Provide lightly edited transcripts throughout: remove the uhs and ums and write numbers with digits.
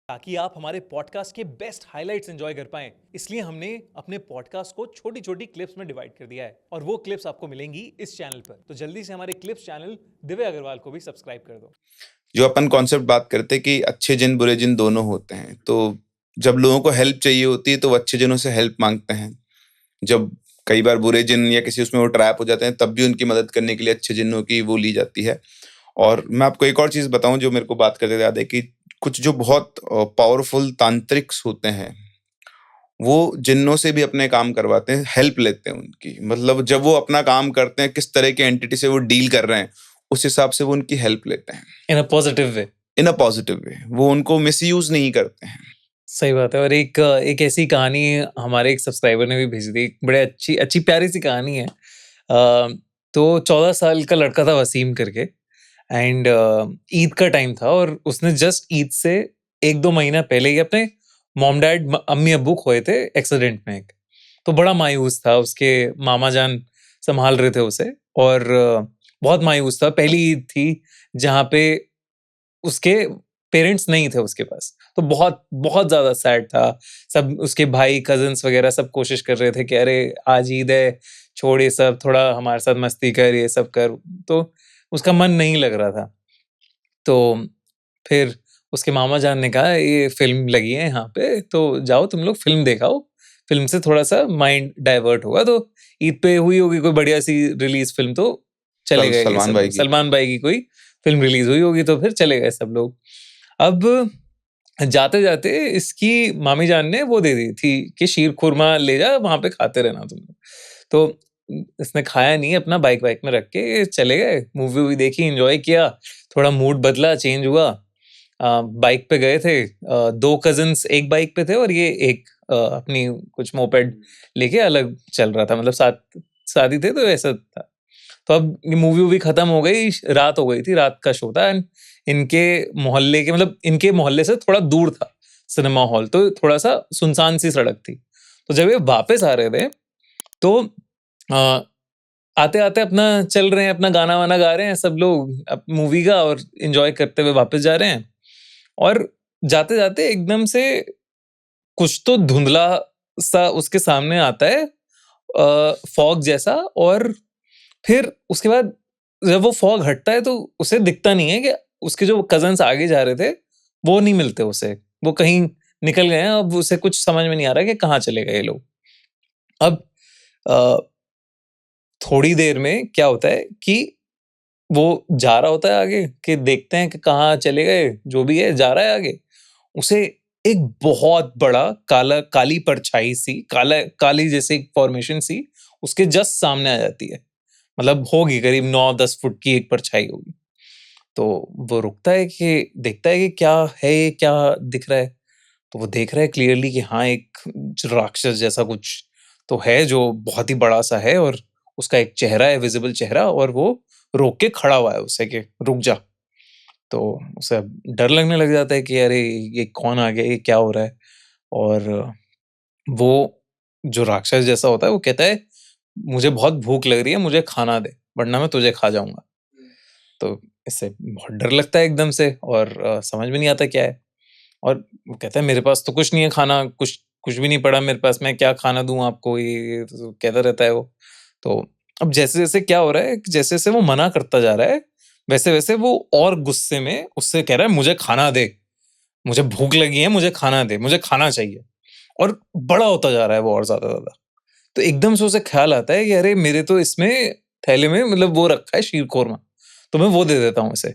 ताकि आप हमारे पॉडकास्ट के बेस्ट हाइलाइट्स एंजॉय कर पाएं, इसलिए हमने अपने पॉडकास्ट को छोटी छोटी क्लिप्स में डिवाइड कर दिया है और वो क्लिप्स आपको मिलेंगी इस चैनल पर। तो जल्दी से हमारे क्लिप्स चैनल दिव्य अग्रवाल को भी सब्सक्राइब कर दो। जो अपन कॉन्सेप्ट बात करते हैं कि अच्छे जिन बुरे जिन दोनों होते हैं, तो जब लोगों को हेल्प चाहिए होती है तो वो अच्छे जिनों से हेल्प मांगते हैं। जब कई बार बुरे जिन या किसी उसमें वो ट्रैप हो जाते हैं, तब भी उनकी मदद करने के लिए अच्छे जिन्नों की वो ली जाती है। और मैं आपको एक और चीज़ बताऊं जो मेरे को बात करते याद है कि कुछ जो बहुत पावरफुल तांत्रिक्स होते हैं, वो जिन्नों से भी अपने काम करवाते हैं, हेल्प लेते हैं उनकी। मतलब जब वो अपना काम करते हैं, किस तरह के एंटिटी से वो डील कर रहे हैं, उस हिसाब से वो उनकी हेल्प लेते हैं इन a positive way. In a positive way. वो उनको मिसयूज नहीं करते हैं। सही बात है। और एक ऐसी कहानी हमारे एक सब्सक्राइबर ने भी भेजी थी, एक बड़े अच्छी अच्छी प्यारी सी कहानी है। तो 14 साल का लड़का था वसीम करके, एंड ईद का टाइम था और उसने जस्ट ईद से 1-2 महीना पहले ही अपने मॉम डैड अम्मी अब्बू खोए थे एक्सीडेंट में एक। तो बड़ा मायूस था, उसके मामा जान संभाल रहे थे उसे, और बहुत मायूस था। पहली ईद थी जहाँ पे उसके पेरेंट्स नहीं थे उसके पास, तो बहुत बहुत ज्यादा सैड था। सब उसके भाई कजिन्स वगैरह सब कोशिश कर रहे थे कि अरे आज ईद है, छोड़ ये सब, थोड़ा हमारे साथ मस्ती कर, ये सब कर। तो उसका मन नहीं लग रहा था। तो फिर उसके मामा जान ने कहा ये फिल्म लगी है यहाँ पे, तो जाओ तुम लोग फिल्म देखाओ, फिल्म से थोड़ा सा माइंड डाइवर्ट होगा। तो ईद पे हुई होगी कोई बढ़िया सी रिलीज फिल्म, तो चले गए ये सलमान सब भाई लोग। की। सलमान भाई की कोई फिल्म रिलीज हुई होगी, तो फिर चले गए सब लोग। अब जाते जाते इसकी मामी जान ने वो दे दी थी कि शीर खुरमा ले जा, वहां पे खाते रहना तुम लोग। तो इसने खाया नहीं, अपना बाइक वाइक में रख के चले गए, मूवी वूवी देखी, एंजॉय किया, थोड़ा मूड बदला, चेंज हुआ। बाइक पे गए थे, दो कजिन्स एक बाइक पे थे और ये एक अपनी कुछ मोपेड लेके अलग चल रहा था, मतलब साथ शादी थे तो ऐसा था। तो अब ये मूवी वूवी खत्म हो गई, रात हो गई थी, रात का शो था, एंड इनके मोहल्ले के, मतलब इनके मोहल्ले से थोड़ा दूर था सिनेमा हॉल, तो थोड़ा सा सुनसान सी सड़क थी। तो जब ये वापस आ रहे थे, तो आते आते अपना चल रहे हैं, अपना गाना वाना गा रहे हैं सब लोग मूवी का, और एंजॉय करते हुए वापस जा रहे हैं। और जाते जाते एकदम से कुछ तो धुंधला सा उसके सामने आता है, फॉग जैसा। और फिर उसके बाद जब वो फॉग हटता है तो उसे दिखता नहीं है कि उसके जो कजन्स आगे जा रहे थे वो नहीं मिलते उसे, वो कहीं निकल गए हैं। अब उसे कुछ समझ में नहीं आ रहा कि कहाँ चले गए ये लोग। अब अ, थोड़ी देर में क्या होता है कि वो जा रहा होता है आगे, कि देखते हैं कि कहाँ चले गए, जो भी है जा रहा है आगे। उसे एक बहुत बड़ा काला काली परछाई सी, काला काली जैसी एक फॉर्मेशन सी उसके जस्ट सामने आ जाती है। मतलब होगी करीब 9-10 फुट की एक परछाई होगी। तो वो रुकता है, कि देखता है कि क्या है ये, क्या दिख रहा है। तो वो देख रहा है क्लियरली कि हाँ, एक राक्षस जैसा कुछ तो है जो बहुत ही बड़ा सा है, और उसका एक चेहरा है, विजिबल चेहरा, और वो रोक के खड़ा हुआ है उसे कि रुक जा। तो उसे अब डर लगने लग जाता है कि अरे ये कौन आ गया, ये क्या हो रहा है। और वो जो राक्षस जैसा होता है वो कहता है मुझे बहुत भूख लग रही है, मुझे खाना दे, वरना मैं तुझे खा जाऊंगा। तो इससे बहुत डर लगता है एकदम से, और समझ में नहीं आता क्या है। और वो कहता है मेरे पास तो कुछ नहीं है खाना, कुछ कुछ भी नहीं पड़ा मेरे पास, मैं क्या खाना दूं आपको, ये तो कहता रहता है वो। तो अब जैसे जैसे क्या हो रहा है, जैसे जैसे वो मना करता जा रहा है, वैसे वैसे वो और गुस्से में उससे कह रहा है मुझे खाना दे, मुझे भूख लगी है, मुझे खाना दे, मुझे खाना चाहिए। और बड़ा होता जा रहा है वो और ज्यादा ज्यादा। तो एकदम से उसे ख्याल आता है कि अरे मेरे तो इसमें थैले में मतलब वो रखा है शीर खोरमा, तो मैं वो दे देता हूँ इसे।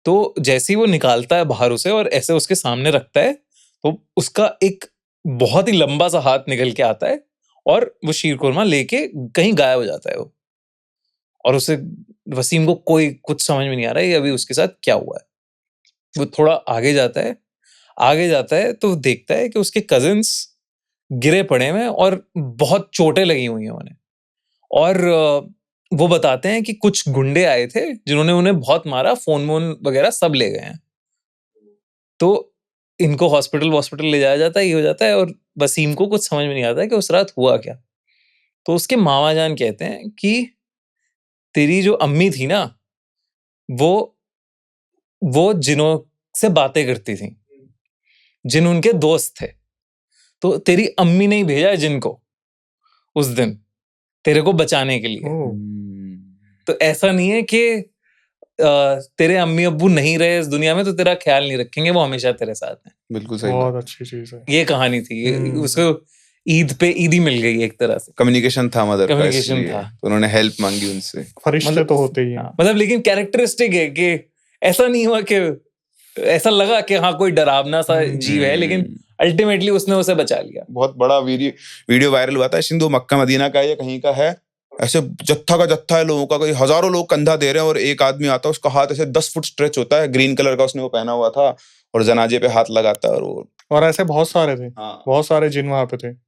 तो जैसे ही वो निकालता है बाहर उसे और ऐसे उसके सामने रखता है, तो उसका एक बहुत ही लंबा सा हाथ निकल के आता है, और वो शीर खुरमा लेके कहीं गायब हो जाता है वो। और उसे, वसीम को कोई कुछ समझ में नहीं आ रहा है ये अभी उसके साथ क्या हुआ है। वो थोड़ा आगे जाता है, आगे जाता है तो देखता है कि उसके कजिन्स गिरे पड़े हुए हैं और बहुत चोटें लगी हुई हैं उन्हें। और वो बताते हैं कि कुछ गुंडे आए थे जिन्होंने उन्हें बहुत मारा, फोन वोन वगैरह सब ले गए हैं। तो इनको हॉस्पिटल वॉस्पिटल ले जाया जाता है, ये हो जाता है, और वसीम को कुछ समझ में नहीं आता है कि उस रात हुआ क्या। तो उसके मामा जान कहते हैं कि तेरी जो अम्मी थी ना, वो वो जिनों से बातें करती थी। जिन उनके दोस्त थे। तो तेरी अम्मी ने ही भेजा है जिन को उस दिन तेरे को बचाने के लिए। ओह, तो ऐसा नहीं है कि तेरे अम्मी अब्बू नहीं रहे इस दुनिया में तो तेरा ख्याल नहीं रखेंगे, वो हमेशा तेरे साथ हैं। बिल्कुल सही बहुत बात। अच्छी चीज है। ये कहानी थी, उसको ईद पे ईदी मिल गई एक तरह से। कम्युनिकेशन था मदर का, Communication इसलिए था। तो उन्होंने हेल्प मांगी उनसे। फरिश्ते मतलब- तो होते ही हैं। हाँ, मतलब लेकिन कैरेक्टरिस्टिक है कि ऐसा नहीं हुआ कि ऐसा लगा कि हाँ कोई डरावना सा जीव है, लेकिन अल्टीमेटली उसने उसे बचा लिया। बहुत बड़ा वीडियो वायरल हुआ था, सिंधु मक्का मदीना का या कहीं का है, ऐसे जत्था का जत्था है लोगों का, कोई हजारों लोग कंधा दे रहे हैं और एक आदमी आता है, उसका हाथ ऐसे 10 फुट स्ट्रेच होता है, ग्रीन कलर का उसने वो पहना हुआ था और जनाजे पे हाथ लगाता है और वो और ऐसे बहुत सारे थे, हाँ बहुत सारे जिन वहां पे थे।